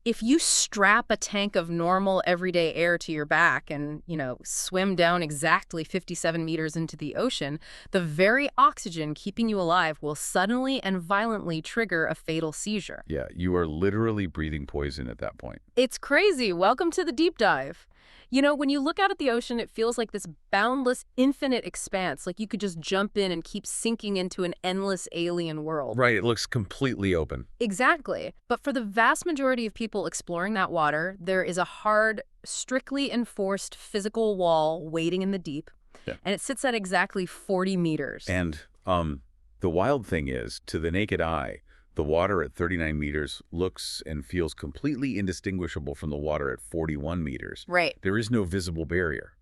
if you strap a tank of normal everyday air to your back and, swim down exactly 57 meters into the ocean, the very oxygen keeping you alive will suddenly and violently trigger a fatal seizure. Yeah, you are literally breathing poison at that point. It's crazy. Welcome to the deep dive. When you look out at the ocean, it feels like this boundless, infinite expanse, like you could just jump in and keep sinking into an endless alien world. Right, it looks completely open. Exactly. But for the vast majority of people exploring that water, there is a hard, strictly enforced physical wall waiting in the deep, Yeah. and it sits at exactly 40 meters. And the wild thing is, to the naked eye, the water at 39 meters looks and feels completely indistinguishable from the water at 41 meters. Right. There is no visible barrier.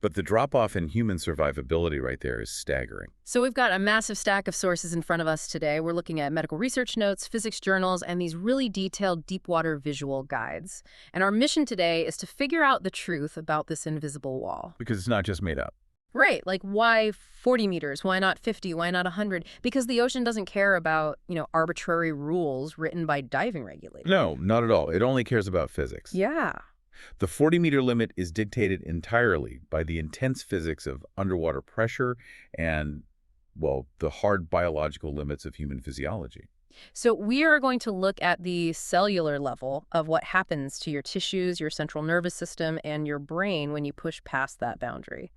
But the drop-off in human survivability right there is staggering. So we've got a massive stack of sources in front of us today. We're looking at medical research notes, physics journals, and these really detailed deep water visual guides. And our mission today is to figure out the truth about this invisible wall. Because it's not just made up. Right. Like, why 40 meters? Why not 50? Why not 100? Because the ocean doesn't care about, arbitrary rules written by diving regulators. No, not at all. It only cares about physics. Yeah. The 40-meter limit is dictated entirely by the intense physics of underwater pressure and, well, the hard biological limits of human physiology. So we are going to look at the cellular level of what happens to your tissues, your central nervous system, and your brain when you push past that boundary.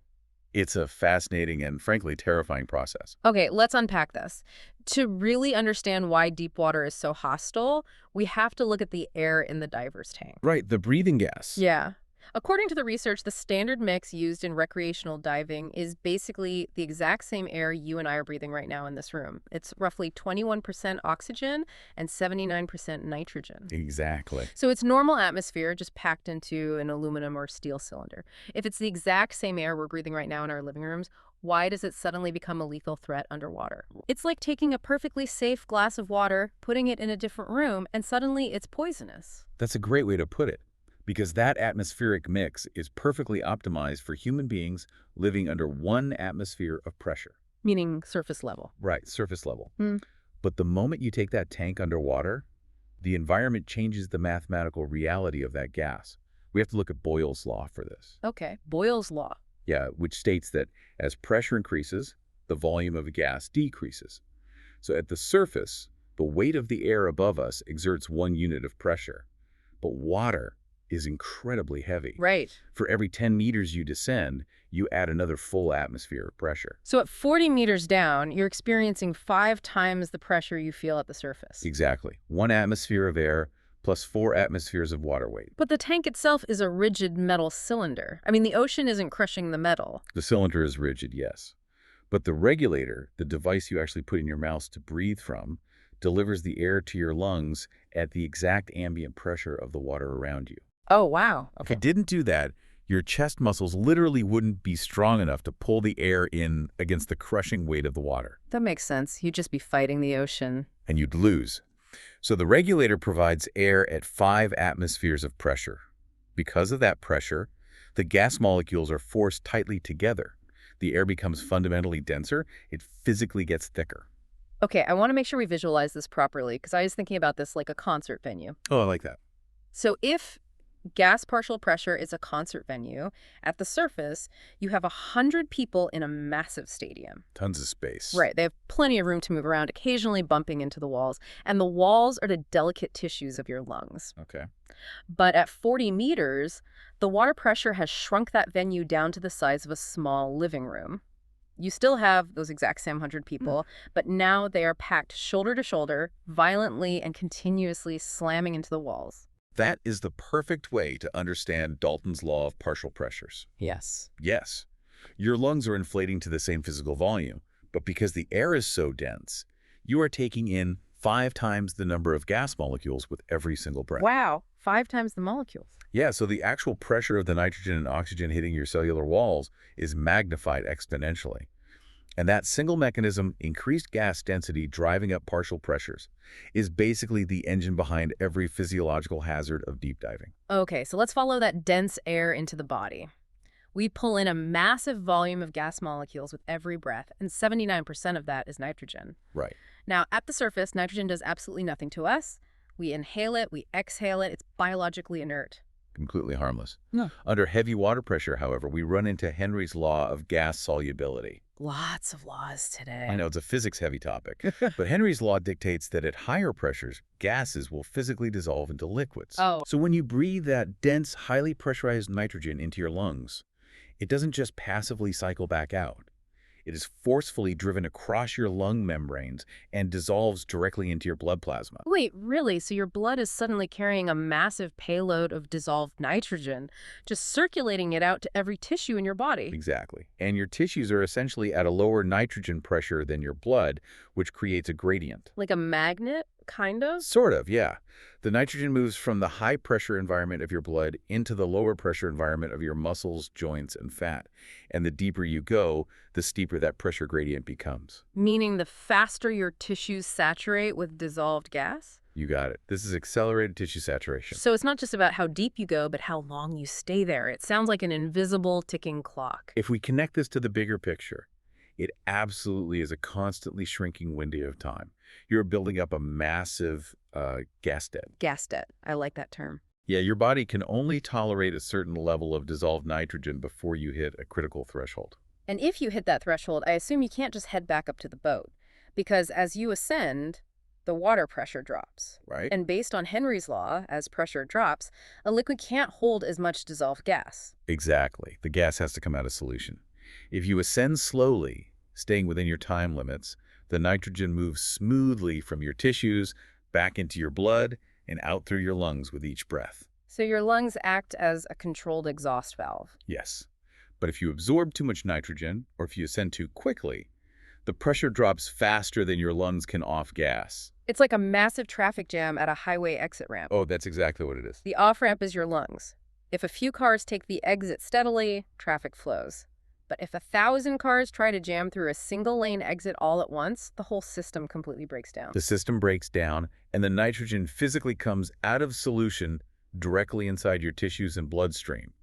It's a fascinating and, frankly, terrifying process. Okay, let's unpack this. To really understand why deep water is so hostile, we have to look at the air in the diver's tank. Right, the breathing gas. Yeah. According to the research, the standard mix used in recreational diving is basically the exact same air you and I are breathing right now in this room. It's roughly 21% oxygen and 79% nitrogen. Exactly. So it's normal atmosphere just packed into an aluminum or steel cylinder. If it's the exact same air we're breathing right now in our living rooms, why does it suddenly become a lethal threat underwater? It's like taking a perfectly safe glass of water, putting it in a different room, and suddenly it's poisonous. That's a great way to put it, because that atmospheric mix is perfectly optimized for human beings living under one atmosphere of pressure. Meaning surface level. Right, surface level. Hmm. But the moment you take that tank underwater, the environment changes the mathematical reality of that gas. We have to look at Boyle's law for this. Okay, Boyle's law. Yeah, which states that as pressure increases, the volume of a gas decreases. So at the surface, the weight of the air above us exerts 1 unit of pressure. But water is incredibly heavy. Right. For every 10 meters you descend, you add another full atmosphere of pressure. So at 40 meters down, you're experiencing 5 times the pressure you feel at the surface. Exactly. 1 atmosphere of air plus 4 atmospheres of water weight. But the tank itself is a rigid metal cylinder. I mean, the ocean isn't crushing the metal. The cylinder is rigid, yes. But the regulator, the device you actually put in your mouth to breathe from, delivers the air to your lungs at the exact ambient pressure of the water around you. Oh, wow. If you didn't do that, your chest muscles literally wouldn't be strong enough to pull the air in against the crushing weight of the water. That makes sense. You'd just be fighting the ocean. And you'd lose. So the regulator provides air at 5 atmospheres of pressure. Because of that pressure, the gas molecules are forced tightly together. The air becomes fundamentally denser. It physically gets thicker. Okay, I want to make sure we visualize this properly, because I was thinking about this like a concert venue. Oh, I like that. So if gas partial pressure is a concert venue, at the surface, you have 100 people in a massive stadium. Tons of space. Right. They have plenty of room to move around, occasionally bumping into the walls. And the walls are the delicate tissues of your lungs. Okay. But at 40 meters, the water pressure has shrunk that venue down to the size of a small living room. You still have those exact same 100 people, but now they are packed shoulder to shoulder, violently and continuously slamming into the walls. That is the perfect way to understand Dalton's law of partial pressures. Yes. Yes, your lungs are inflating to the same physical volume, but because the air is so dense, you are taking in 5 times the number of gas molecules with every single breath. Wow, 5 times the molecules. Yeah, so the actual pressure of the nitrogen and oxygen hitting your cellular walls is magnified exponentially. And that single mechanism, increased gas density driving up partial pressures, is basically the engine behind every physiological hazard of deep diving. Okay, so let's follow that dense air into the body. We pull in a massive volume of gas molecules with every breath, and 79% of that is nitrogen. Right. Now, at the surface, nitrogen does absolutely nothing to us. We inhale it, we exhale it, it's biologically inert. Completely harmless. No. Under heavy water pressure, however, we run into Henry's law of gas solubility. Lots of laws today. I know it's a physics-heavy topic, but Henry's law dictates that at higher pressures, gases will physically dissolve into liquids. Oh. So when you breathe that dense, highly pressurized nitrogen into your lungs, it doesn't just passively cycle back out. It is forcefully driven across your lung membranes and dissolves directly into your blood plasma. Wait, really? So your blood is suddenly carrying a massive payload of dissolved nitrogen, just circulating it out to every tissue in your body? Exactly. And your tissues are essentially at a lower nitrogen pressure than your blood, which creates a gradient. Like a magnet, kind of? Sort of, yeah. The nitrogen moves from the high-pressure environment of your blood into the lower-pressure environment of your muscles, joints, and fat. And the deeper you go, the steeper that pressure gradient becomes. Meaning the faster your tissues saturate with dissolved gas? You got it. This is accelerated tissue saturation. So it's not just about how deep you go, but how long you stay there. It sounds like an invisible ticking clock. If we connect this to the bigger picture, it absolutely is a constantly shrinking window of time. You're building up a massive gas debt. Gas debt. I like that term. Yeah, your body can only tolerate a certain level of dissolved nitrogen before you hit a critical threshold. And if you hit that threshold, I assume you can't just head back up to the boat. Because as you ascend, the water pressure drops. Right? And based on Henry's law, as pressure drops, a liquid can't hold as much dissolved gas. Exactly. The gas has to come out of solution. If you ascend slowly, staying within your time limits, the nitrogen moves smoothly from your tissues back into your blood and out through your lungs with each breath. So your lungs act as a controlled exhaust valve. Yes. But if you absorb too much nitrogen, or if you ascend too quickly, the pressure drops faster than your lungs can off gas. It's like a massive traffic jam at a highway exit ramp. Oh, that's exactly what it is. The off-ramp is your lungs. If a few cars take the exit steadily, traffic flows. But if 1,000 cars try to jam through a single-lane exit all at once, the whole system completely breaks down. The system breaks down, and the nitrogen physically comes out of solution directly inside your tissues and bloodstream,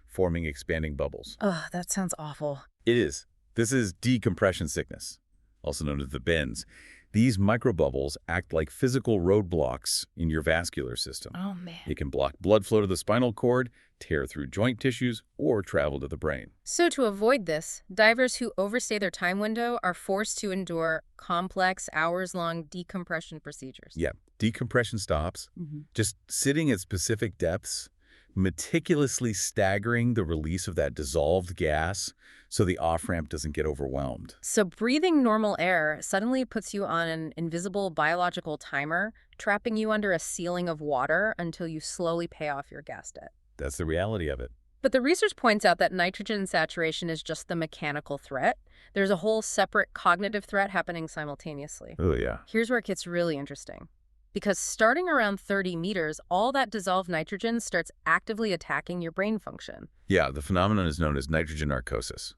forming expanding bubbles. Ugh, that sounds awful. It is. This is decompression sickness, also known as the bends. These microbubbles act like physical roadblocks in your vascular system. Oh, man. It can block blood flow to the spinal cord, tear through joint tissues, or travel to the brain. So to avoid this, divers who overstay their time window are forced to endure complex, hours-long decompression procedures. Yeah, decompression stops, just sitting at specific depths, meticulously staggering the release of that dissolved gas so the off-ramp doesn't get overwhelmed. So breathing normal air suddenly puts you on an invisible biological timer, trapping you under a ceiling of water until you slowly pay off your gas debt. That's the reality of it. But the research points out that nitrogen saturation is just the mechanical threat. There's a whole separate cognitive threat happening simultaneously. Oh, yeah. Here's where it gets really interesting. Because starting around 30 meters, all that dissolved nitrogen starts actively attacking your brain function. Yeah, the phenomenon is known as nitrogen narcosis.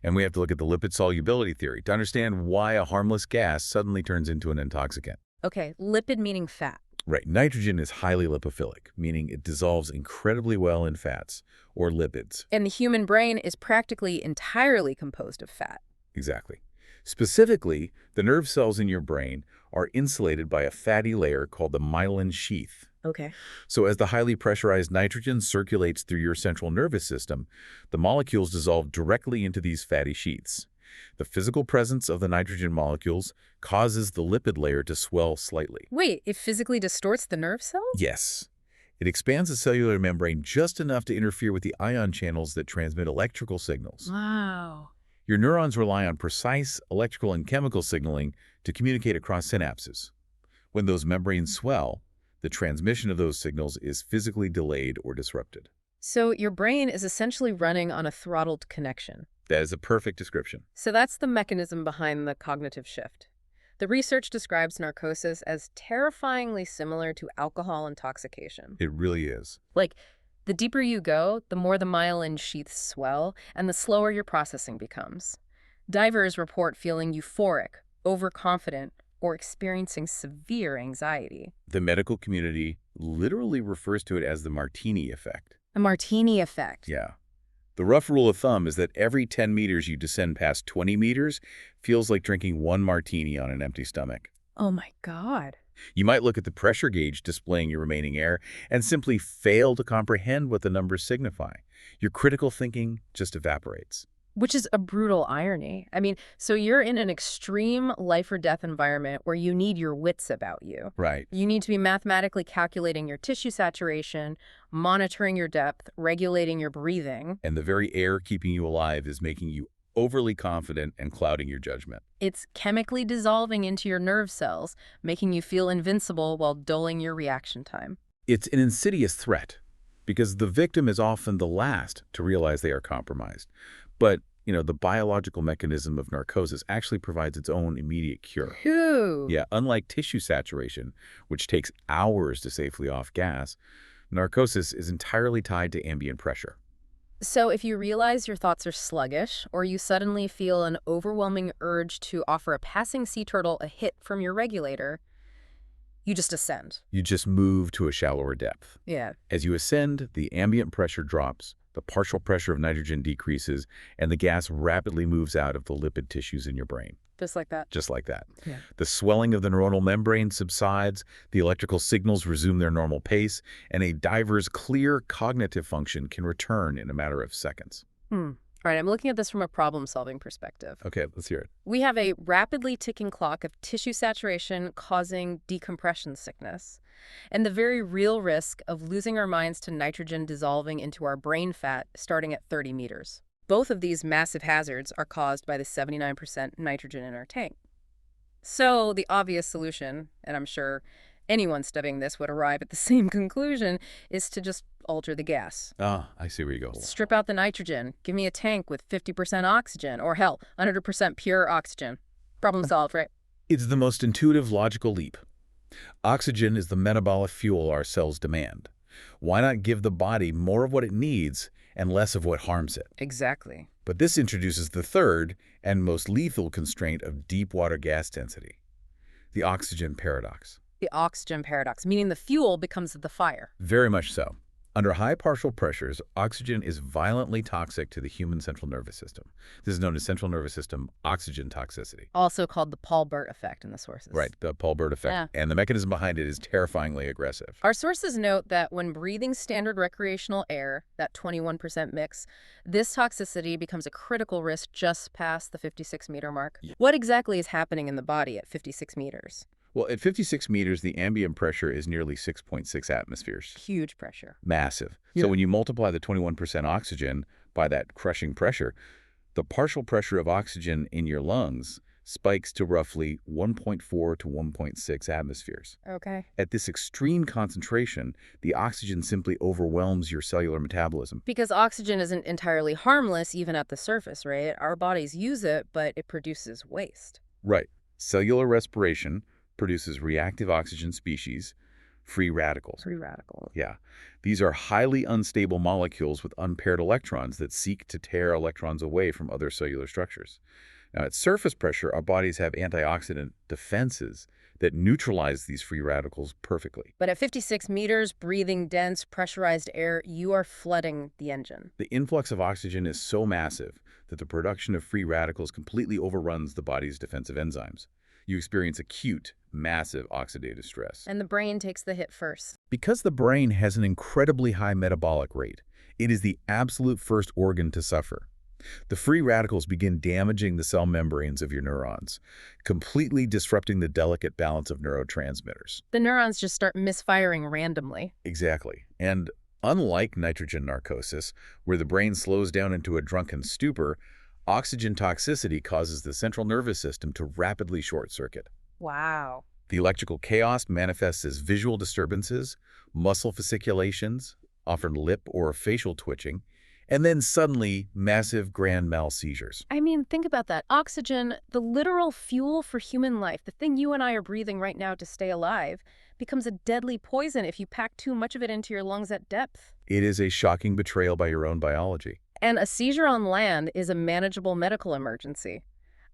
And we have to look at the lipid solubility theory to understand why a harmless gas suddenly turns into an intoxicant. Okay, lipid meaning fat. Right. Nitrogen is highly lipophilic, meaning it dissolves incredibly well in fats, or lipids. And the human brain is practically entirely composed of fat. Exactly. Specifically, the nerve cells in your brain are insulated by a fatty layer called the myelin sheath. Okay. So as the highly pressurized nitrogen circulates through your central nervous system, the molecules dissolve directly into these fatty sheaths. The physical presence of the nitrogen molecules causes the lipid layer to swell slightly. Wait, it physically distorts the nerve cells? Yes. It expands the cellular membrane just enough to interfere with the ion channels that transmit electrical signals. Wow. Your neurons rely on precise electrical and chemical signaling to communicate across synapses. When those membranes swell, the transmission of those signals is physically delayed or disrupted. So your brain is essentially running on a throttled connection. That is a perfect description. So that's the mechanism behind the cognitive shift. The research describes narcosis as terrifyingly similar to alcohol intoxication. It really is. Like, the deeper you go, the more the myelin sheaths swell, and the slower your processing becomes. Divers report feeling euphoric, overconfident, or experiencing severe anxiety. The medical community literally refers to it as the martini effect. A martini effect. Yeah. The rough rule of thumb is that every 10 meters you descend past 20 meters feels like drinking one martini on an empty stomach. Oh my God. You might look at the pressure gauge displaying your remaining air and simply fail to comprehend what the numbers signify. Your critical thinking just evaporates. Which is a brutal irony. I mean, so you're in an extreme life or death environment where you need your wits about you. Right. You need to be mathematically calculating your tissue saturation, monitoring your depth, regulating your breathing. And the very air keeping you alive is making you overly confident and clouding your judgment. It's chemically dissolving into your nerve cells, making you feel invincible while dulling your reaction time. It's an insidious threat because the victim is often the last to realize they are compromised. But, the biological mechanism of narcosis actually provides its own immediate cure. Phew. Yeah, unlike tissue saturation, which takes hours to safely off gas, narcosis is entirely tied to ambient pressure. So if you realize your thoughts are sluggish, or you suddenly feel an overwhelming urge to offer a passing sea turtle a hit from your regulator, you just ascend. You just move to a shallower depth. Yeah. As you ascend, the ambient pressure drops, the partial pressure of nitrogen decreases, and the gas rapidly moves out of the lipid tissues in your brain. Just like that. Just like that. Yeah. The swelling of the neuronal membrane subsides, the electrical signals resume their normal pace, and a diver's clear cognitive function can return in a matter of seconds. All right, I'm looking at this from a problem-solving perspective. Okay, let's hear it. We have a rapidly ticking clock of tissue saturation causing decompression sickness, and the very real risk of losing our minds to nitrogen dissolving into our brain fat starting at 30 meters. Both of these massive hazards are caused by the 79% nitrogen in our tank. So the obvious solution, and I'm sure anyone studying this would arrive at the same conclusion, is to just alter the gas. Ah, I see where you go. Strip out the nitrogen. Give me a tank with 50% oxygen, or hell, 100% pure oxygen. Problem solved, right? It's the most intuitive logical leap. Oxygen is the metabolic fuel our cells demand. Why not give the body more of what it needs and less of what harms it? Exactly. But this introduces the third and most lethal constraint of deep water gas density, the oxygen paradox. The oxygen paradox, meaning the fuel becomes the fire. Very much so. Under high partial pressures, oxygen is violently toxic to the human central nervous system. This is known as central nervous system oxygen toxicity. Also called the Paul Bert effect in the sources. Right, the Paul Bert effect. Yeah. And the mechanism behind it is terrifyingly aggressive. Our sources note that when breathing standard recreational air, that 21% mix, this toxicity becomes a critical risk just past the 56-meter mark. Yeah. What exactly is happening in the body at 56 meters? Well, at 56 meters, the ambient pressure is nearly 6.6 atmospheres. Huge pressure. Massive. Yeah. So when you multiply the 21% oxygen by that crushing pressure, the partial pressure of oxygen in your lungs spikes to roughly 1.4 to 1.6 atmospheres. Okay. At this extreme concentration, the oxygen simply overwhelms your cellular metabolism. Because oxygen isn't entirely harmless even at the surface, right? Our bodies use it, but it produces waste. Right. Cellular respiration produces reactive oxygen species, free radicals. Free radicals. Yeah. These are highly unstable molecules with unpaired electrons that seek to tear electrons away from other cellular structures. Now, at surface pressure, our bodies have antioxidant defenses that neutralize these free radicals perfectly. But at 56 meters, breathing dense, pressurized air, you are flooding the engine. The influx of oxygen is so massive that the production of free radicals completely overruns the body's defensive enzymes. You experience acute, massive oxidative stress. And the brain takes the hit first. Because the brain has an incredibly high metabolic rate, it is the absolute first organ to suffer. The free radicals begin damaging the cell membranes of your neurons, completely disrupting the delicate balance of neurotransmitters. The neurons just start misfiring randomly. Exactly. And unlike nitrogen narcosis, where the brain slows down into a drunken stupor, oxygen toxicity causes the central nervous system to rapidly short-circuit. Wow. The electrical chaos manifests as visual disturbances, muscle fasciculations, often lip or facial twitching, and then suddenly massive grand mal seizures. I mean, think about that. Oxygen, the literal fuel for human life, the thing you and I are breathing right now to stay alive, becomes a deadly poison if you pack too much of it into your lungs at depth. It is a shocking betrayal by your own biology. And a seizure on land is a manageable medical emergency.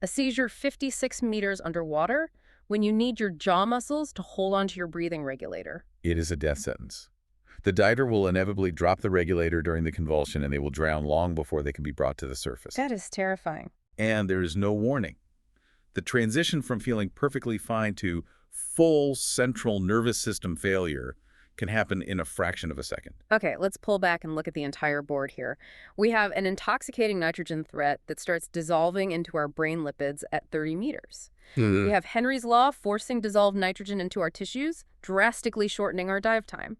A seizure 56 meters underwater when you need your jaw muscles to hold onto your breathing regulator. It is a death sentence. The diver will inevitably drop the regulator during the convulsion and they will drown long before they can be brought to the surface. That is terrifying. And there is no warning. The transition from feeling perfectly fine to full central nervous system failure can happen in a fraction of a second. Okay, let's pull back and look at the entire board here. We have an intoxicating nitrogen threat that starts dissolving into our brain lipids at 30 meters. We have Henry's law forcing dissolved nitrogen into our tissues, drastically shortening our dive time.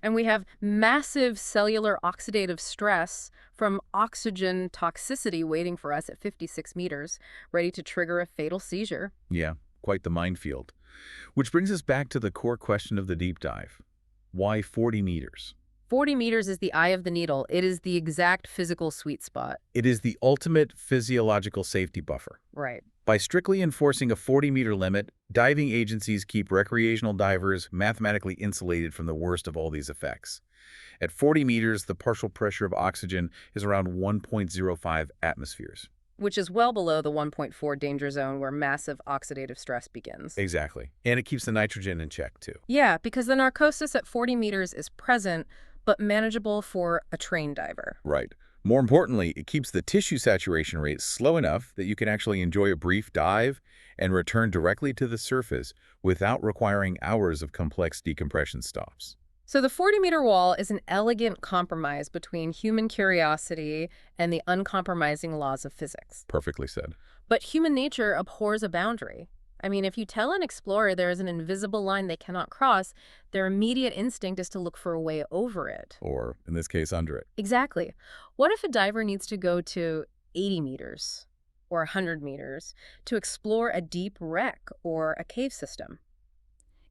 And we have massive cellular oxidative stress from oxygen toxicity waiting for us at 56 meters, ready to trigger a fatal seizure. Yeah, quite the minefield. Which brings us back to the core question of the deep dive. Why 40 meters? 40 meters is the eye of the needle. It is the exact physical sweet spot. It is the ultimate physiological safety buffer. Right. By strictly enforcing a 40-meter limit, diving agencies keep recreational divers mathematically insulated from the worst of all these effects. At 40 meters, the partial pressure of oxygen is around 1.05 atmospheres. Which is well below the 1.4 danger zone where massive oxidative stress begins. Exactly. And it keeps the nitrogen in check, too. Yeah, because the narcosis at 40 meters is present, but manageable for a trained diver. Right. More importantly, it keeps the tissue saturation rate slow enough that you can actually enjoy a brief dive and return directly to the surface without requiring hours of complex decompression stops. So the 40-meter wall is an elegant compromise between human curiosity and the uncompromising laws of physics. Perfectly said. But human nature abhors a boundary. I mean, if you tell an explorer there is an invisible line they cannot cross, their immediate instinct is to look for a way over it. Or, in this case, under it. Exactly. What if a diver needs to go to 80 meters or 100 meters to explore a deep wreck or a cave system?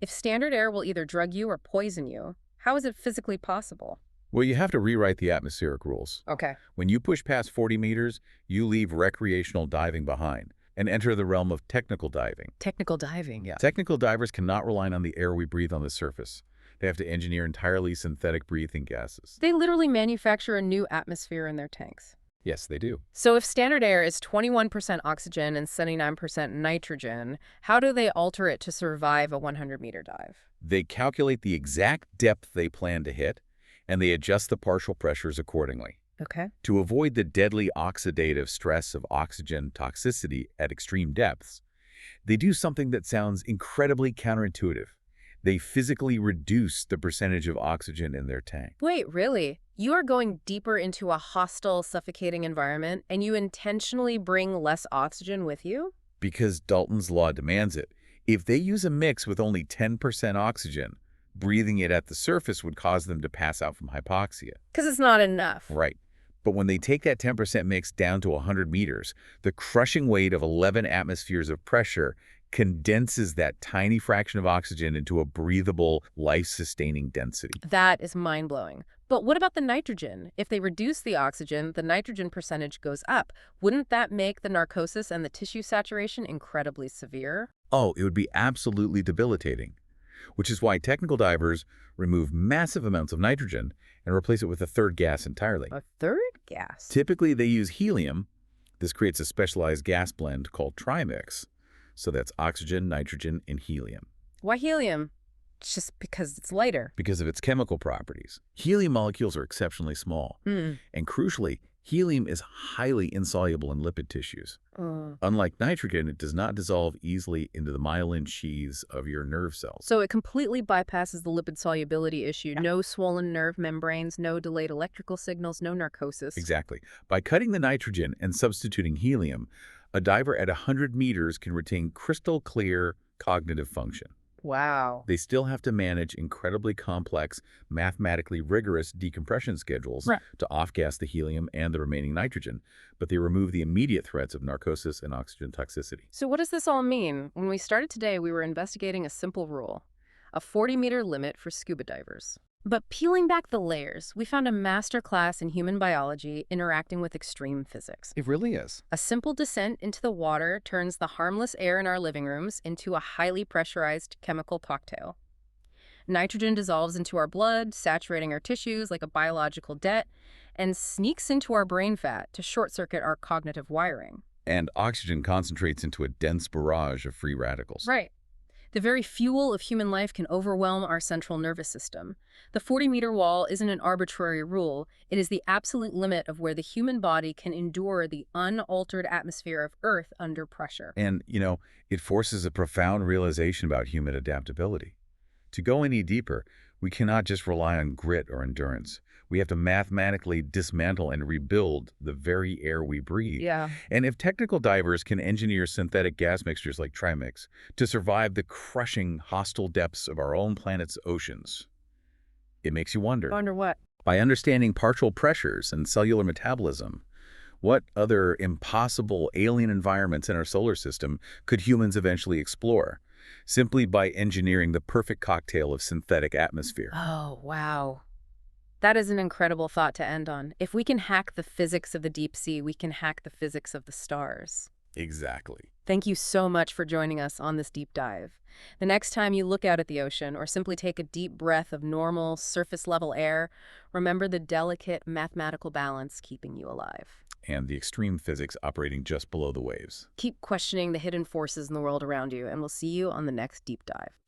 If standard air will either drug you or poison you, how is it physically possible? Well, you have to rewrite the atmospheric rules. Okay. When you push past 40 meters, you leave recreational diving behind and enter the realm of technical diving. Technical diving. Yeah. Technical divers cannot rely on the air we breathe on the surface. They have to engineer entirely synthetic breathing gases. They literally manufacture a new atmosphere in their tanks. Yes, they do. So if standard air is 21% oxygen and 79% nitrogen, how do they alter it to survive a 100-meter dive? They calculate the exact depth they plan to hit, and they adjust the partial pressures accordingly. Okay. To avoid the deadly oxidative stress of oxygen toxicity at extreme depths, they do something that sounds incredibly counterintuitive. They physically reduce the percentage of oxygen in their tank. Wait, really? You are going deeper into a hostile, suffocating environment, and you intentionally bring less oxygen with you? Because Dalton's law demands it. If they use a mix with only 10% oxygen, breathing it at the surface would cause them to pass out from hypoxia. Because it's not enough. Right. But when they take that 10% mix down to 100 meters, the crushing weight of 11 atmospheres of pressure condenses that tiny fraction of oxygen into a breathable, life-sustaining density. That is mind-blowing. But what about the nitrogen? If they reduce the oxygen, the nitrogen percentage goes up. Wouldn't that make the narcosis and the tissue saturation incredibly severe? Oh, it would be absolutely debilitating. Which is why technical divers remove massive amounts of nitrogen and replace it with a third gas entirely. A third gas? Typically, they use helium. This creates a specialized gas blend called trimix. So that's oxygen, nitrogen, and helium. Why helium? Just because it's lighter. Because of its chemical properties. Helium molecules are exceptionally small. And crucially, helium is highly insoluble in lipid tissues. Unlike nitrogen, it does not dissolve easily into the myelin sheaths of your nerve cells. So it completely bypasses the lipid solubility issue. Yeah. No swollen nerve membranes, no delayed electrical signals, no narcosis. Exactly. By cutting the nitrogen and substituting helium, a diver at 100 meters can retain crystal clear cognitive function. Wow. They still have to manage incredibly complex, mathematically rigorous decompression schedules to off-gas the helium and the remaining nitrogen, but they remove the immediate threats of narcosis and oxygen toxicity. So what does this all mean? When we started today, we were investigating a simple rule, a 40-meter limit for scuba divers. But peeling back the layers, we found a master class in human biology interacting with extreme physics. It really is. A simple descent into the water turns the harmless air in our living rooms into a highly pressurized chemical cocktail. Nitrogen dissolves into our blood, saturating our tissues like a biological debt, and sneaks into our brain fat to short-circuit our cognitive wiring. And oxygen concentrates into a dense barrage of free radicals. Right. The very fuel of human life can overwhelm our central nervous system. The 40-meter wall isn't an arbitrary rule, it is the absolute limit of where the human body can endure the unaltered atmosphere of Earth under pressure. And, it forces a profound realization about human adaptability. To go any deeper, we cannot just rely on grit or endurance. We have to mathematically dismantle and rebuild the very air we breathe. Yeah. And if technical divers can engineer synthetic gas mixtures like Trimix to survive the crushing, hostile depths of our own planet's oceans, it makes you wonder. Wonder what? By understanding partial pressures and cellular metabolism, what other impossible alien environments in our solar system could humans eventually explore, simply by engineering the perfect cocktail of synthetic atmosphere? Oh, wow. That is an incredible thought to end on. If we can hack the physics of the deep sea, we can hack the physics of the stars. Exactly. Thank you so much for joining us on this deep dive. The next time you look out at the ocean or simply take a deep breath of normal, surface-level air, remember the delicate mathematical balance keeping you alive. And the extreme physics operating just below the waves. Keep questioning the hidden forces in the world around you, and we'll see you on the next deep dive.